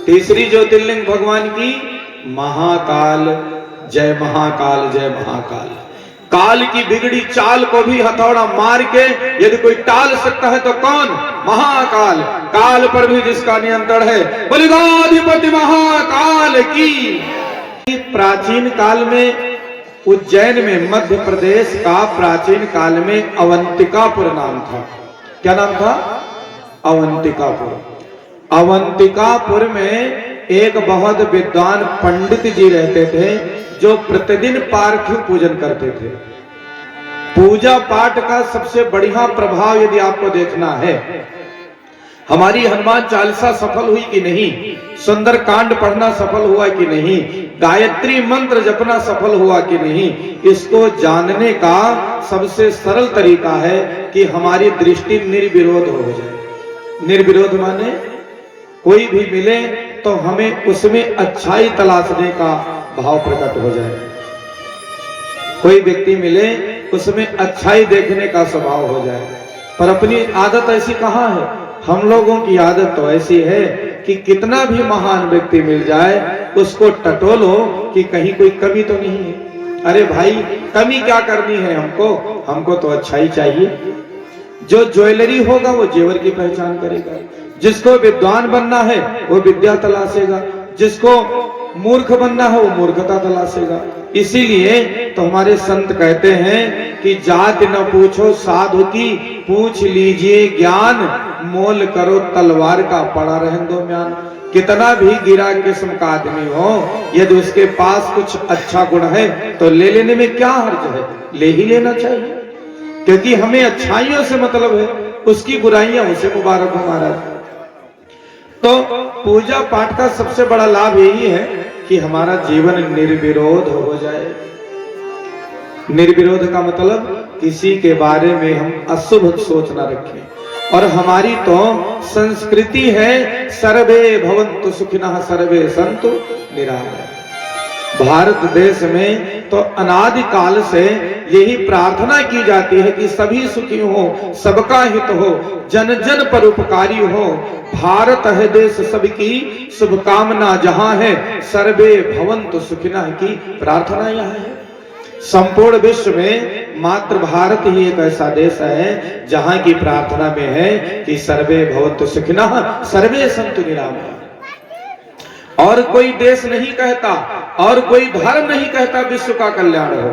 तीसरी ज्योतिर्लिंग भगवान की महाकाल, जय महाकाल जय महाकाल। काल की बिगड़ी चाल को भी हथौड़ा मार के यदि कोई टाल सकता है तो कौन? महाकाल। काल पर भी जिसका नियंत्रण है, बलिदाधिपति महाकाल की। प्राचीन काल में उज्जैन में, मध्य प्रदेश का प्राचीन काल में अवंतिकापुर नाम था। क्या नाम था? अवंतिकापुर। अवंतिकापुर में एक बहुत विद्वान पंडित जी रहते थे जो प्रतिदिन पार्थिव पूजन करते थे। पूजा पाठ का सबसे बढ़िया प्रभाव यदि आपको देखना है, हमारी हनुमान चालीसा सफल हुई कि नहीं, सुंदर कांड पढ़ना सफल हुआ कि नहीं, गायत्री मंत्र जपना सफल हुआ कि नहीं, इसको जानने का सबसे सरल तरीका है कि हमारी दृष्टि निर्विरोध हो जाए। निर्विरोध माने कोई भी मिले तो हमें उसमें अच्छाई तलाशने का भाव प्रकट हो जाए। कोई व्यक्ति मिले उसमें अच्छाई देखने का स्वभाव हो जाए। पर अपनी आदत ऐसी कहां है? हम लोगों की आदत तो ऐसी है कि कितना भी महान व्यक्ति मिल जाए उसको टटोलो कि कहीं कोई कमी तो नहीं है। अरे भाई, कमी क्या करनी है हमको? हमको तो अच्छाई चाहिए। जो ज्वेलरी होगा वो जेवर की पहचान करेगा, जिसको विद्वान बनना है वो विद्या तलाशेगा, जिसको मूर्ख बनना है वो मूर्खता तलाशेगा। इसीलिए तो हमारे संत कहते हैं कि जात न पूछो साधु की, पूछ लीजिए ज्ञान, मोल करो तलवार का, पड़ा रहने दो म्यान। कितना भी गिरा किस्म का आदमी हो, यदि उसके पास कुछ अच्छा गुण है तो ले लेने में क्या हर्ज है? ले ही लेना चाहिए, क्योंकि हमें अच्छाइयों से मतलब है, उसकी बुराइयां उसे मुबारक हो महाराज। तो पूजा पाठ का सबसे बड़ा लाभ यही है कि हमारा जीवन निर्विरोध हो जाए। निर्विरोध का मतलब किसी के बारे में हम अशुभ सोच न रखें। और हमारी तो संस्कृति है सर्वे भवन्तु सुखिनः सर्वे सन्तु निरामया। भारत देश में तो अनादि काल से यही प्रार्थना की जाती है कि सभी सुखी हो, सबका हित हो, जन जन पर उपकारी हो। भारत है देश सबकी शुभकामना जहां है, सर्वे भवन्तु सुखिनः की प्रार्थना यहाँ है। संपूर्ण विश्व में मात्र भारत ही एक ऐसा देश है जहां की प्रार्थना में है कि सर्वे भवन्तु सुखिनः सर्वे सन्तु निरामया। और कोई देश नहीं कहता और कोई धर्म नहीं कहता विश्व का कल्याण हो।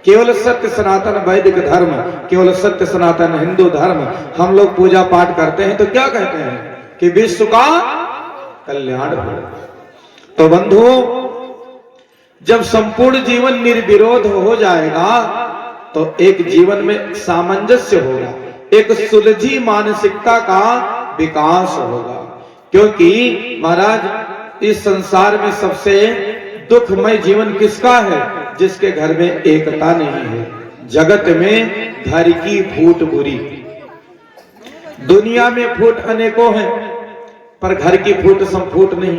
केवल सत्य सनातन वैदिक धर्म, केवल सत्य सनातन हिंदू धर्म हम लोग पूजा पाठ करते हैं तो क्या कहते हैं कि विश्व का कल्याण हो। तो बंधुओं, जब संपूर्ण जीवन निर्विरोध हो जाएगा तो एक जीवन में सामंजस्य होगा, एक सुलझी मानसिकता का विकास होगा। क्योंकि महाराज, इस संसार में सबसे दुखमय जीवन किसका है? जिसके घर में एकता नहीं है। जगत में घर की फूट बुरी, दुनिया में फूट अनेकों हैं पर घर की फूट संफूट नहीं।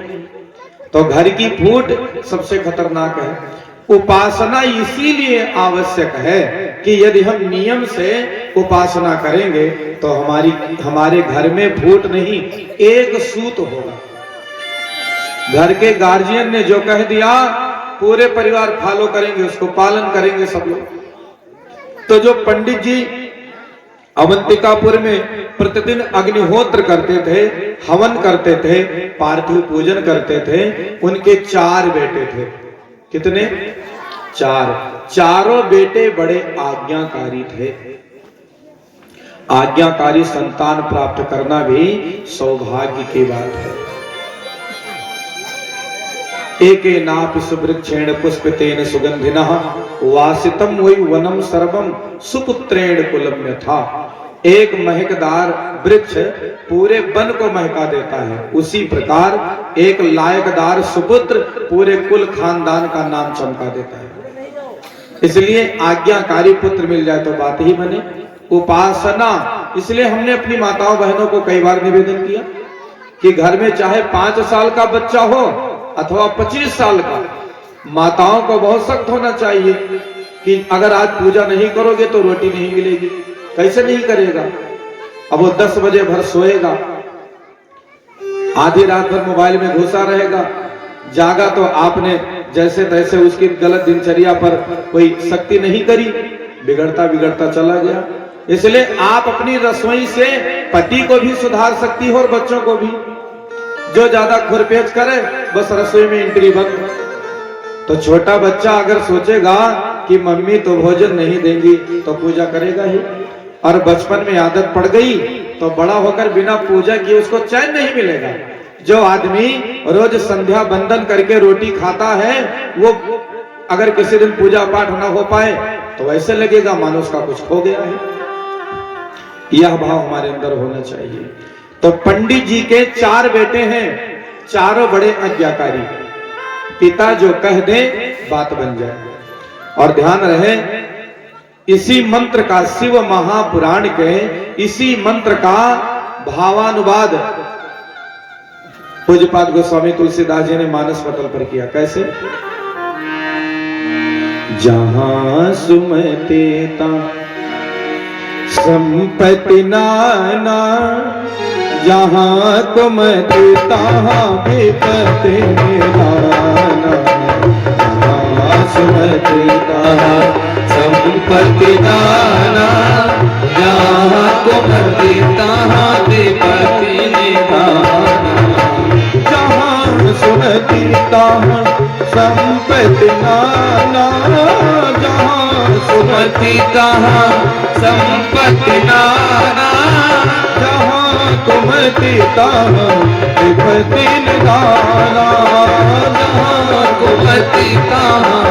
तो घर की फूट सबसे खतरनाक है। उपासना इसीलिए आवश्यक है कि यदि हम नियम से उपासना करेंगे तो हमारे घर में फूट नहीं, एक सूत होगा। घर के गार्जियन ने जो कह दिया पूरे परिवार फॉलो करेंगे, उसको पालन करेंगे सब लोग। तो जो पंडित जी अवंतिकापुर में प्रतिदिन अग्निहोत्र करते थे, हवन करते थे, पार्थिव पूजन करते थे, उनके 4 बेटे थे। कितने? 4। चारों बेटे बड़े आज्ञाकारी थे। आज्ञाकारी संतान प्राप्त करना भी सौभाग्य की बात है। एके नापि सुवृक्षेण पुष्पितेन सुगंधिनः वासितम वै वनम सर्वम सुपुत्रेण कुलम यथा। एक महकदार वृक्ष पूरे वन को महका देता है, उसी प्रकार एक लायकदार सुपुत्र पूरे कुल खानदान का नाम चमका देता है। इसलिए आज्ञाकारी पुत्र मिल जाए तो बात ही बने। उपासना, इसलिए हमने अपनी माताओं बहनों को कई बार निवेदन किया कि घर में चाहे 5 साल का बच्चा हो अथवा 25 साल का, माताओं को बहुत सख्त होना चाहिए कि अगर आज पूजा नहीं करोगे तो रोटी नहीं मिलेगी। कैसे नहीं करेगा? अब वो 10 बजे भर सोएगा, आधी रात भर मोबाइल में घुसा रहेगा, जागा तो आपने जैसे तैसे उसकी गलत दिनचर्या पर कोई सख्ती नहीं करी, बिगड़ता बिगड़ता चला गया। इसलिए आप अपनी रसोई से पति को भी सुधार सकती हो और बच्चों को भी। जो ज्यादा खुरपेच करे बस रसोई में एंट्री बंद। तो छोटा बच्चा अगर सोचेगा कि मम्मी तो भोजन नहीं देंगी तो पूजा करेगा ही, और बचपन में आदत पड़ गई तो बड़ा होकर बिना पूजा किए उसको चैन नहीं मिलेगा। जो आदमी रोज संध्या बंदन करके रोटी खाता है, वो अगर किसी दिन पूजा पाठ न हो पाए तो ऐसे लगेगा मानो उसका कुछ खो गया है। यह भाव हमारे अंदर होना चाहिए। तो पंडित जी के 4 बेटे हैं, चारों बड़े आज्ञाकारी। पिता जो कह दे बात बन जाए। और ध्यान रहे, इसी मंत्र का, शिव महापुराण के इसी मंत्र का भावानुवाद पूज्यपाद गोस्वामी तुलसीदास जी ने मानस पटल पर किया। कैसे? जहां सुमति ता संपत्ति नाना, जहां कुमति तहां विपत्ति निराना। जहां सुमति तहां संपत्ति नाना, जहां कुमति तहां विपत्ति निराना। जहां सुमति तहां संपत्ति नाना, जहां सुमति तहां संपत्ति नाना। जहां कुमति तहां विपत्ति निधाना। जहां कुमति तहां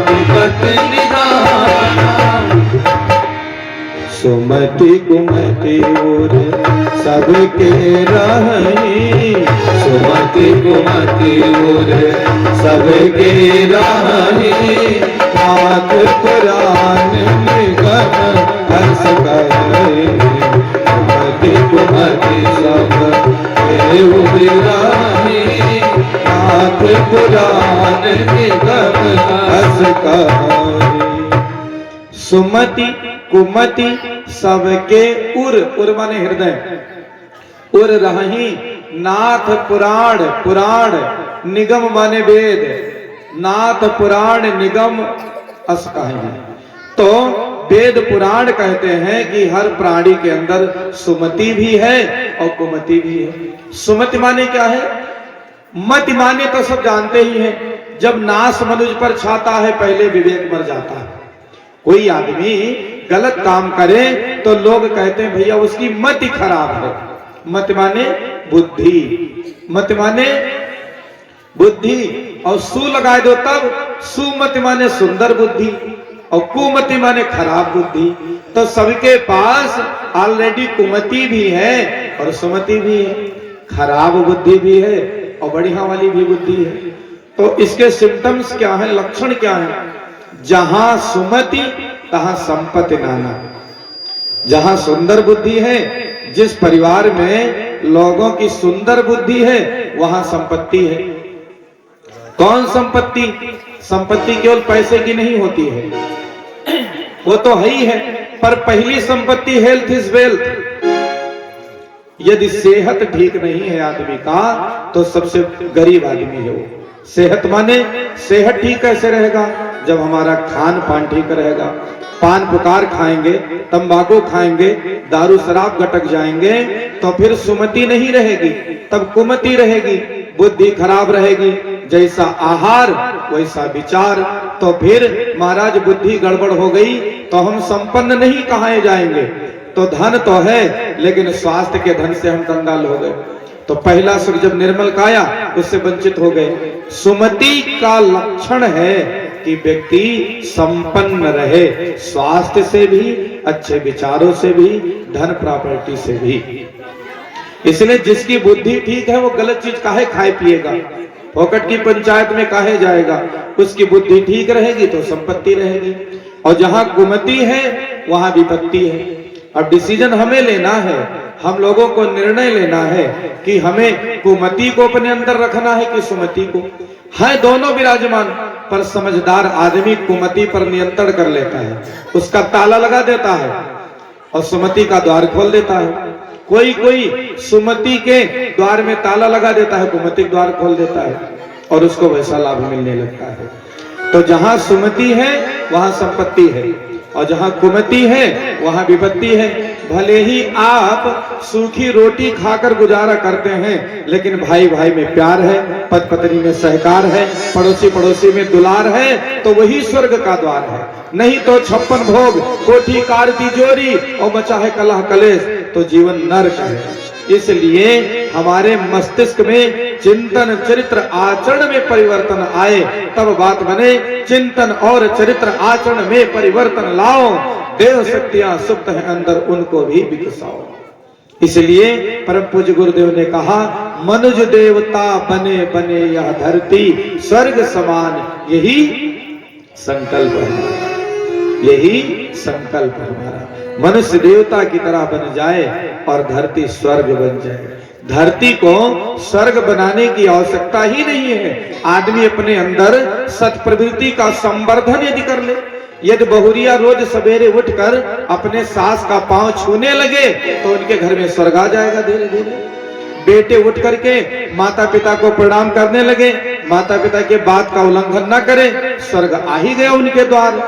विपत्ति निधाना। सुमति कुमति और सबके रही, सुमति कुमति और सबके रही। नाथ पुराण निगम हर्ष करे, सुमति कुमति सबके रही। नाथ पुराण निगम हर्ष करे। सुमति कुमति सबके उर माने हृदय, उर रही। नाथ पुराण, पुराण निगम माने वेद, नाथ पुराण निगम अस कहेंगे। तो वेद पुराण कहते हैं कि हर प्राणी के अंदर सुमति भी है और कुमति भी है। सुमति माने क्या है? मति माने तो सब जानते ही हैं, जब नाश मनुष्य पर छाता है पहले विवेक मर जाता है। कोई आदमी गलत काम करे तो लोग कहते हैं भैया उसकी मति खराब है। मत माने बुद्धि, मत माने बुद्धि, और सु लगा दो तब सुमति माने सुंदर बुद्धि, और कुमति माने खराब बुद्धि। तो सबके पास ऑलरेडी कुमति भी है और सुमति भी है, खराब बुद्धि भी है और बढ़िया वाली भी बुद्धि है। तो इसके सिम्टम्स क्या है, लक्षण क्या है? जहां सुमति तहां संपत्ति नाना। जहां सुंदर बुद्धि है, जिस परिवार में लोगों की सुंदर बुद्धि है वहां संपत्ति है। कौन संपत्ति? संपत्ति केवल पैसे की नहीं होती है, वो तो है ही है, पर पहली संपत्ति हेल्थ इज वेल्थ। यदि सेहत ठीक नहीं है आदमी का तो सबसे गरीब आदमी है वो। सेहत माने सेहत ठीक कैसे रहेगा? जब हमारा खान पान ठीक रहेगा। पान पुकार खाएंगे, तंबाकू खाएंगे, दारू शराब गटक जाएंगे तो फिर सुमति नहीं रहेगी, तब कुमति रहेगी, बुद्धि खराब रहेगी। जैसा आहार वैसा विचार। तो फिर महाराज बुद्धि गड़बड़ हो गई तो हम संपन्न नहीं कहां जाएंगे। तो धन तो है लेकिन स्वास्थ्य के धन से हम कंगाल हो गए। तो पहला सुख जब निर्मल काया उससे वंचित हो गए। सुमति का लक्षण है कि व्यक्ति संपन्न रहे, स्वास्थ्य से भी, अच्छे विचारों से भी, धन प्रॉपर्टी से भी। इसलिए जिसकी बुद्धि ठीक है वो गलत चीज काहे खाए पिएगा, फोकट की पंचायत में काहे जाएगा। उसकी बुद्धि ठीक रहेगी तो संपत्ति रहेगी, और जहां कुमति है वहां विपत्ति है। अब डिसीजन हमें लेना है, हम लोगों को निर्णय लेना है कि हमें कुमति को अपने अंदर रखना है कि सुमति को। है दोनों विराजमान, पर समझदार आदमी कुमति पर नियंत्रण कर लेता है, उसका ताला लगा देता है और सुमति का द्वार खोल देता है। कोई कोई सुमति के द्वार में ताला लगा देता है, कुमति द्वार खोल देता है और उसको वैसा लाभ मिलने लगता है। तो जहां सुमति है वहां संपत्ति है और जहां कुमति है वहां विपत्ति है। भले ही आप सूखी रोटी खाकर गुजारा करते हैं, लेकिन भाई भाई में प्यार है, पति पत्नी में सहकार है, पड़ोसी पड़ोसी में दुलार है, तो वही स्वर्ग का द्वार है। नहीं तो 56 भोग, कोठी कार तिजोरी और बचा है कलह कलेश, तो जीवन नरक है। इसलिए हमारे मस्तिष्क में चिंतन चरित्र आचरण में परिवर्तन आए, तब बात बने। चिंतन और चरित्र आचरण में परिवर्तन लाओ, देव शक्तियां सुप्त हैं अंदर, उनको भी विकसाओ। इसलिए परम पूज्य गुरुदेव ने कहा, मनुज देवता बने बने यह धरती, स्वर्ग समान यही संकल्प है, यही संकल्प हमारा। मनुष्य देवता की तरह बन जाए और धरती स्वर्ग बन जाए। धरती को स्वर्ग बनाने की आवश्यकता ही नहीं है। आदमी अपने अंदर सत्प्रवृत्ति का संवर्धन यदि कर ले, यदि बहुरिया रोज सवेरे उठकर अपने सास का पांव छूने लगे तो उनके घर में स्वर्ग आ जाएगा धीरे धीरे। बेटे उठ करके माता पिता को प्रणाम करने लगे, माता पिता के बात का उल्लंघन न करें, स्वर्ग आ ही गया उनके द्वार।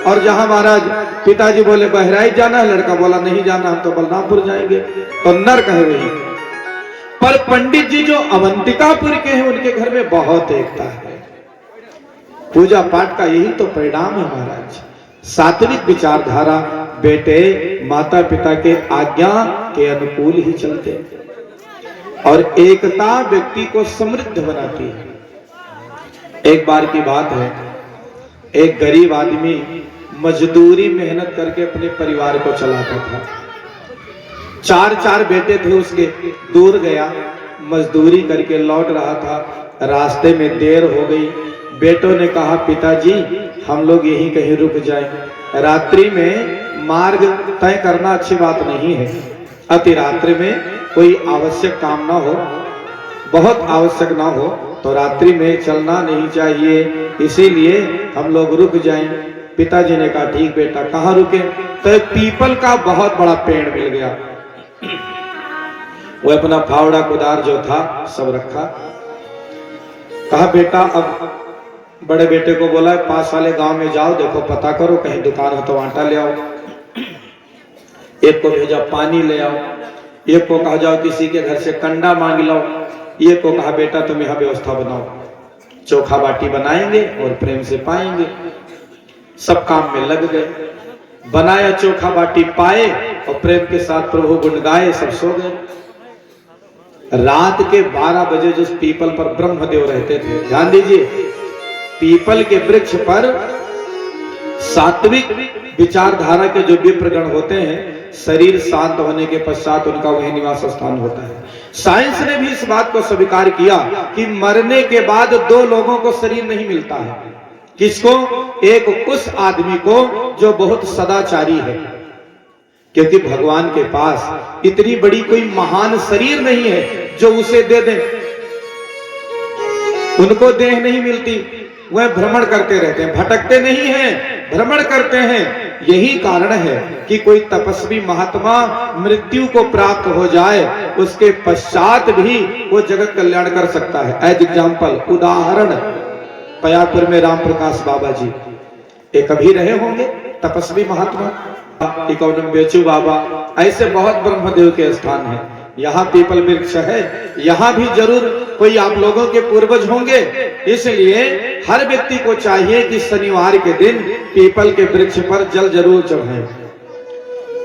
और जहां महाराज पिताजी बोले बहराइच जाना है, लड़का बोला नहीं जाना, हम तो बलरामपुर जाएंगे, तो नरक है वही। पर पंडित जी जो अवंतिकापुर के हैं, उनके घर में बहुत एकता है। पूजा पाठ का यही तो परिणाम है महाराज। सात्विक विचारधारा, बेटे माता पिता के आज्ञा के अनुकूल ही चलते हैं और एकता व्यक्ति को समृद्ध बनाती है। एक बार की बात है, एक गरीब आदमी मजदूरी मेहनत करके अपने परिवार को चलाता था। 4 बेटे थे उसके। दूर गया, मजदूरी करके लौट रहा था, रास्ते में देर हो गई। बेटों ने कहा, पिताजी हम लोग यहीं कहीं रुक जाएं। रात्रि में मार्ग तय करना अच्छी बात नहीं है। अति रात्रि में कोई आवश्यक काम ना हो, बहुत आवश्यक ना हो तो रात्रि में चलना नहीं चाहिए, इसीलिए हम लोग रुक जाएं। पिताजी ने कहा, ठीक बेटा, कहाँ रुके? तो पीपल का बहुत बड़ा पेड़ मिल गया। वो अपना फावड़ा कुदार जो था सब रखा। कहा, बेटा अब बड़े बेटे को बोला, पास वाले गांव में जाओ, देखो पता करो, कहीं दुकान हो तो आटा ले आओ। एक को भेजा पानी ले आओ, एक को कहा जाओ किसी के घर से कंडा मांग लो, एक को कहा बेटा तुम यहाँ व्यवस्था बनाओ, चोखा बाटी बनाएंगे और प्रेम से पाएंगे। सब काम में लग गए, बनाया, चोखा बाटी पाए और प्रेम के साथ प्रभु गुण गाए, सब सो गए। रात के 12 बजे जिस पीपल पर ब्रह्मदेव रहते थे, ध्यान दीजिए, पीपल के वृक्ष पर सात्विक विचारधारा के जो विप्रगण होते हैं, शरीर शांत होने के पश्चात उनका वही निवास स्थान होता है। साइंस ने भी इस बात को स्वीकार किया कि मरने के बाद 2 लोगों को शरीर नहीं मिलता है। किसको? एक उस आदमी को जो बहुत सदाचारी है, क्योंकि भगवान के पास इतनी बड़ी कोई महान शरीर नहीं है जो उसे दे दे। उनको देह नहीं मिलती, वह भ्रमण करते रहते हैं, भटकते नहीं हैं, भ्रमण करते हैं। यही कारण है कि कोई तपस्वी महात्मा मृत्यु को प्राप्त हो जाए, उसके पश्चात भी वो जगत कल्याण कर सकता है। एज एग्जाम्पल, उदाहरण, पयापुर में राम प्रकाश बाबा जी एक अभी रहे होंगे, तपस्वी महात्मा, इकोनम बेचू बाबा, ऐसे बहुत ब्रह्मदेव के स्थान हैं। यहाँ पीपल वृक्ष है, यहाँ भी जरूर कोई आप लोगों के पूर्वज होंगे। इसलिए हर व्यक्ति को चाहिए कि शनिवार के दिन पीपल के वृक्ष पर जल जरूर चढ़ाएं।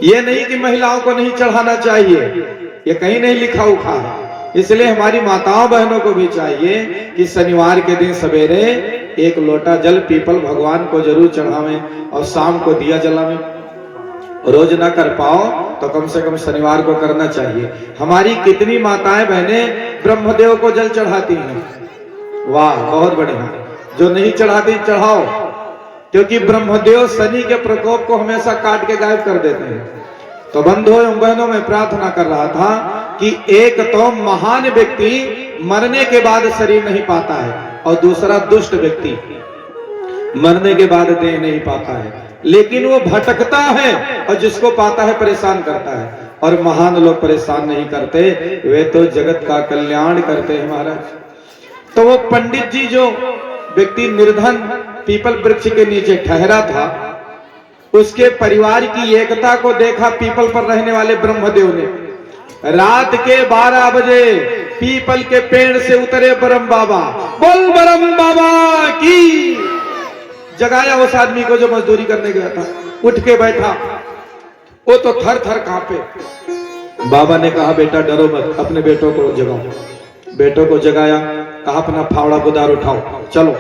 ये नहीं कि महिलाओं को नहीं चढ़ाना चाहिए, ये कहीं नहीं लिखा उखा है। इसलिए हमारी माताओं बहनों को भी चाहिए कि शनिवार के दिन सवेरे 1 लोटा जल पीपल भगवान को जरूर चढ़ावें और शाम को दिया जलावें। रोज ना कर पाओ तो कम से कम शनिवार को करना चाहिए। हमारी कितनी माताएं बहनें ब्रह्मदेव को जल चढ़ाती हैं, वाह, बहुत बढ़िया। जो नहीं चढ़ाती चढ़ाओ, क्योंकि ब्रह्मदेव शनि के प्रकोप को हमेशा काट के गायब कर देते हैं। तो बंधुओं एवं बहनों, मैं प्रार्थना कर रहा था कि एक तो महान व्यक्ति मरने के बाद शरीर नहीं पाता है और दूसरा दुष्ट व्यक्ति मरने के बाद देह नहीं पाता है, लेकिन वो भटकता है और जिसको पाता है परेशान करता है। और महान लोग परेशान नहीं करते, वे तो जगत का कल्याण करते हैं महाराज। तो वो पंडित जी जो व्यक्ति निर्धन पीपल वृक्ष के नीचे ठहरा था, उसके परिवार की एकता को देखा पीपल पर रहने वाले ब्रह्मदेव ने। रात के 12 बजे पीपल के पेड़ से उतरे ब्रह्म बाबा, बोल ब्रह्म बाबा की। जगाया उस आदमी को जो मजदूरी करने गया था, उठ के बैठा, वो तो थर थर कांपे। बाबा ने कहा बेटा डरो मत, अपने बेटों को जगाओ। बेटों को जगाया, कहा अपना फावड़ा कुदार उठाओ, चलो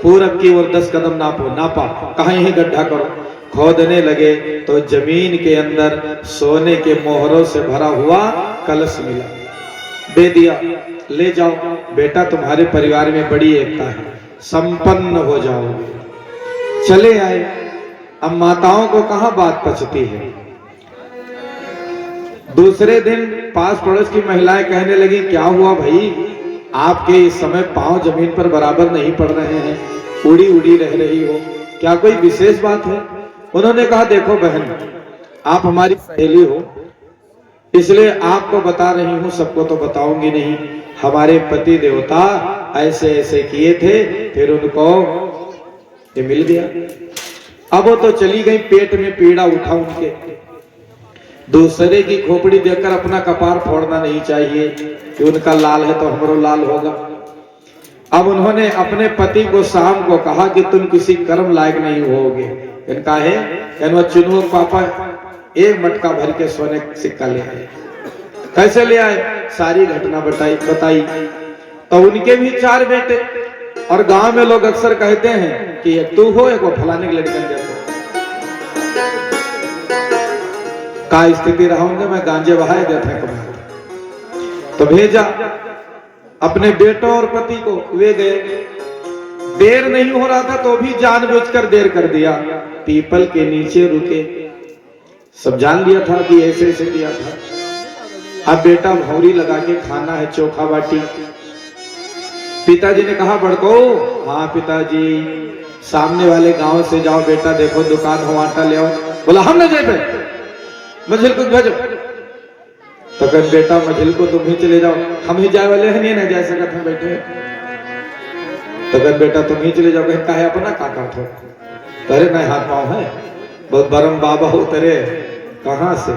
पूरब की ओर 10 कदम नापो। नापा, कहा यही गड्ढा करो। खोदने लगे तो जमीन के अंदर सोने के मोहरों से भरा हुआ कलश मिला। दे दिया, ले जाओ बेटा, तुम्हारे परिवार में बड़ी एकता है, संपन्न हो जाओगे। चले आए। अब माताओं को कहां बात पचती है। दूसरे दिन पास पड़ोस की महिलाएं कहने लगी, क्या हुआ भाई, आपके इस समय पांव जमीन पर बराबर नहीं पड़ रहे हैं, उड़ी उड़ी रह रही हो, क्या कोई विशेष बात है। उन्होंने कहा देखो बहन, आप हमारी सहेली हो, इसलिए आपको बता रही हूं, सबको तो बताऊंगी नहीं। हमारे पति देवता ऐसे ऐसे किए थे, फिर उनको ये मिल गया। अब वो तो चली गई, पेट में पीड़ा उठा उनके। दूसरे की खोपड़ी देखकर अपना कपार फोड़ना नहीं चाहिए कि उनका लाल है तो हमरो लाल होगा। अब उन्होंने अपने पति को शाम को कहा कि तुम किसी कर्म लायक नहीं होगे। इनका है कहना, चुनुओ पापा एक मटका भर के सोने सिक्का ले आए। कैसे ले आए, सारी घटना बताई। तो उनके भी 4 बेटे, और गांव में लोग अक्सर कहते हैं कि एक तू हो, एक वो फलाने के लड़कन जैसा। का स्थिति रहा होंगे, मैं गांजे बहाए देता है। तो भेजा अपने बेटों और पति को, वे गए। देर नहीं हो रहा था तो भी जानबूझकर देर कर दिया। पीपल के नीचे रुके, सब जान लिया था कि ऐसे ऐसे किया था। अब बेटा भौरी लगा के खाना है, चोखा बाटी। पिताजी ने कहा बड़को, हाँ पिताजी, सामने वाले गांव से जाओ बेटा, देखो दुकान हो, आटा ले आओ। बोला हम न जाए, मझिल को भेजो। तो कह बेटा मझिल को तुम ही चले जाओ, हम ही जाए वाले हैं, नहीं ना जा सकते हम बैठे। तो कह बेटा तुम ही चले जाओ। कहता है अपना काका थो, अरे नहीं हाथ पाँव है, बहुत बरम बाबा उतरे कहां से,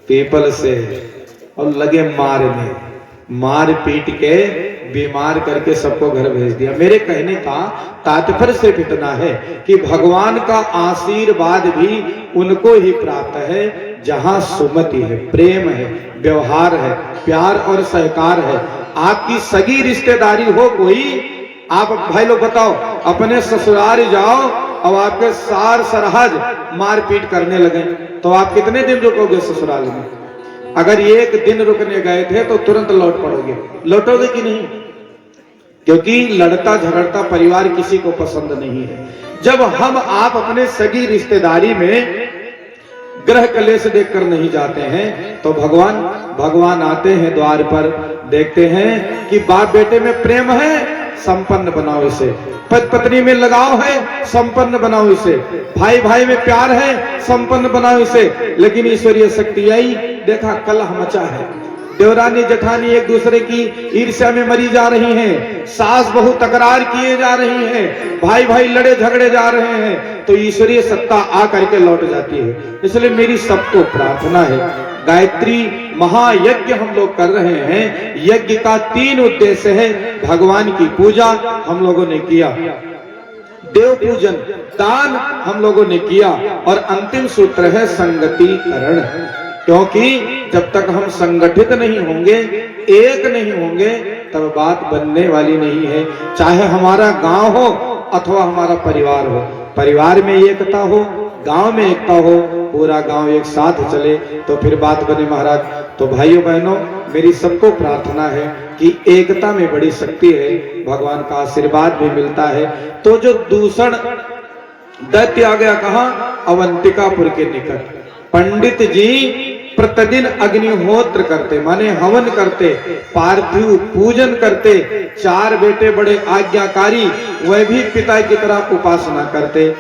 पीपल से, और लगे मारने, मार पीट के बीमार करके सबको घर भेज दिया। मेरे कहने का तात्पर्य सिर्फ इतना है कि भगवान का आशीर्वाद भी उनको ही प्राप्त है जहां सुमति है, प्रेम है, व्यवहार है, प्यार और सहकार है। आपकी सगी रिश्तेदारी हो कोई, आप भाई लोग बताओ, अपने ससुराल जाओ और आपके सार सरहज मारपीट करने लगे, तो आप कितने दिन रुकोगे ससुराल में। अगर एक दिन रुकने गए थे तो तुरंत लौट पड़ोगे, लौटोगे कि नहीं, क्योंकि लड़ता झगड़ता परिवार किसी को पसंद नहीं है। जब हम आप अपने सगी रिश्तेदारी में ग्रह कलेश देखकर नहीं जाते हैं तो भगवान आते हैं द्वार पर, देखते हैं कि बाप बेटे में प्रेम है, संपन्न बनाओ इसे। पति पत्नी में लगाव है, संपन्न बनाओ इसे। भाई भाई में प्यार है, संपन्न बनाओ इसे। लेकिन ईश्वरीय शक्ति आई, देखा कलह मचा है, देवरानी जेठानी एक दूसरे की ईर्ष्या में मरी जा रही हैं, सास बहू तकरार किए जा रही हैं, भाई भाई लड़े झगड़े जा रहे हैं, तो ईश्वरीय सत्ता आ करके लौट जाती है। इसलिए मेरी सबको प्रार्थना है, गायत्री महायज्ञ हम लोग कर रहे हैं। यज्ञ का 3 उद्देश्य है। भगवान की पूजा हम लोगों ने किया, देव पूजन, दान हम लोगों ने किया, और अंतिम सूत्र है संगतिकरण। क्योंकि जब तक हम संगठित नहीं होंगे, एक नहीं होंगे, तब बात बनने वाली नहीं है। चाहे हमारा गांव हो अथवा हमारा परिवार हो, परिवार में एकता हो, गांव में एकता हो, पूरा गांव एक साथ चले तो फिर बात बने महाराज। तो भाइयों बहनों, मेरी सबको प्रार्थना है कि एकता में बड़ी शक्ति है, भगवान का आशीर्वाद भी मिलता है। तो जो दूषण दैत्य आ गया कहां, अवंतिकापुर के निकट। पंडित जी प्रतिदिन अग्निहोत्र करते, माने हवन करते, पार्थिव पूजन करते। 4 बेटे बड़े आज्ञाकारी, वह भी पिता की तरह उपासना करते।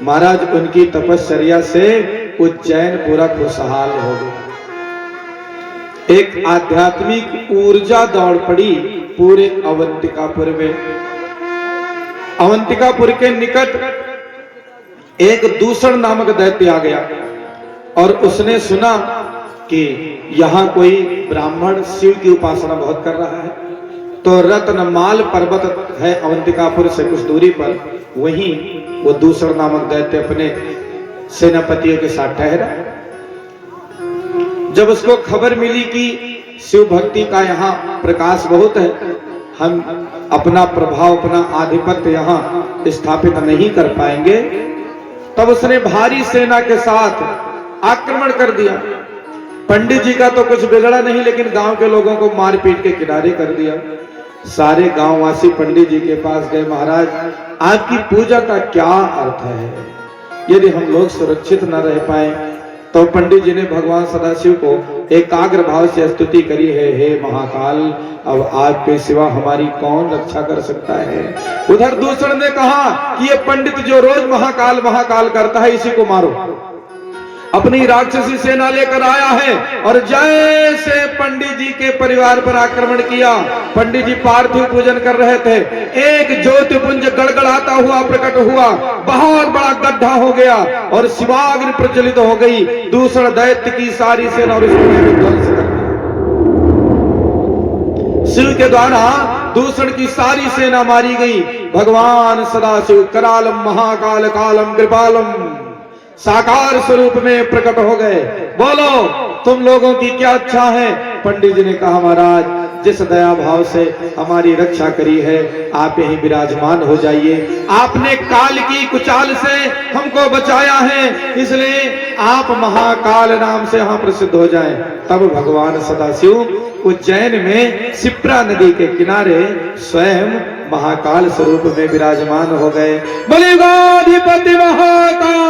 महाराज उनकी तपश्चर्या से उज्जैन पूरा खुशहाल हो गया। एक आध्यात्मिक ऊर्जा दौड़ पड़ी पूरे अवंतिकापुर में। अवंतिकापुर के निकट एक दूषण नामक दैत्य आ गया और उसने सुना कि यहाँ कोई ब्राह्मण शिव की उपासना बहुत कर रहा है। तो रत्नमाल पर्वत है अवंतिकापुर से कुछ दूरी पर, वहीं वो दूषण नामक दैत्य अपने सेनापतियों के साथ ठहरा। जब उसको खबर मिली कि शिव भक्ति का यहाँ प्रकाश बहुत है, हम अपना प्रभाव अपना आधिपत्य यहाँ स्थापित नहीं कर पाएंगे, तब उसने भारी सेना के साथ आक्रमण कर दिया। पंडित जी का तो कुछ बिगड़ा नहीं, लेकिन गांव के लोगों को मार पीट के किनारे कर दिया। सारे गांववासी पंडित जी के पास गए, महाराज आपकी पूजा का क्या अर्थ है? यदि हम लोग सुरक्षित न रह पाए तो पंडित जी ने भगवान सदाशिव को एकाग्र भाव से स्तुति करी है, हे महाकाल, अब आपके सिवा हमारी कौन रक्षा कर सकता है? उधर दूसरे ने कहा कि ये पंडित जो रोज महाकाल महाकाल करता है, इसी को मारो। अपनी राक्षसी सेना लेकर आया है और जैसे पंडित जी के परिवार पर आक्रमण किया, पंडित जी पार्थिव पूजन कर रहे थे, एक ज्योतिपुंज गड़गड़ाता हुआ प्रकट हुआ, बहुत बड़ा गड्ढा हो गया और शिवाग्नि प्रज्वलित हो गई। दूसरा दैत्य की सारी सेना और उसको ध्वंस कर दिया। शिव के द्वारा दूसर की सारी सेना मारी गई। भगवान सदाशिव करालम महाकाल कालम कृपालम साकार स्वरूप में प्रकट हो गए। बोलो तुम लोगों की क्या इच्छा है? पंडित जी ने कहा, महाराज जिस दया भाव से हमारी रक्षा करी है, आप यहीं विराजमान हो जाइए। आपने काल की कुचाल से हमको बचाया है, इसलिए आप महाकाल नाम से यहाँ प्रसिद्ध हो जाएं। तब भगवान सदाशिव उज्जैन में शिप्रा नदी के किनारे स्वयं महाकाल स्वरूप में विराजमान हो गए। बलिगाधिपति महाकाल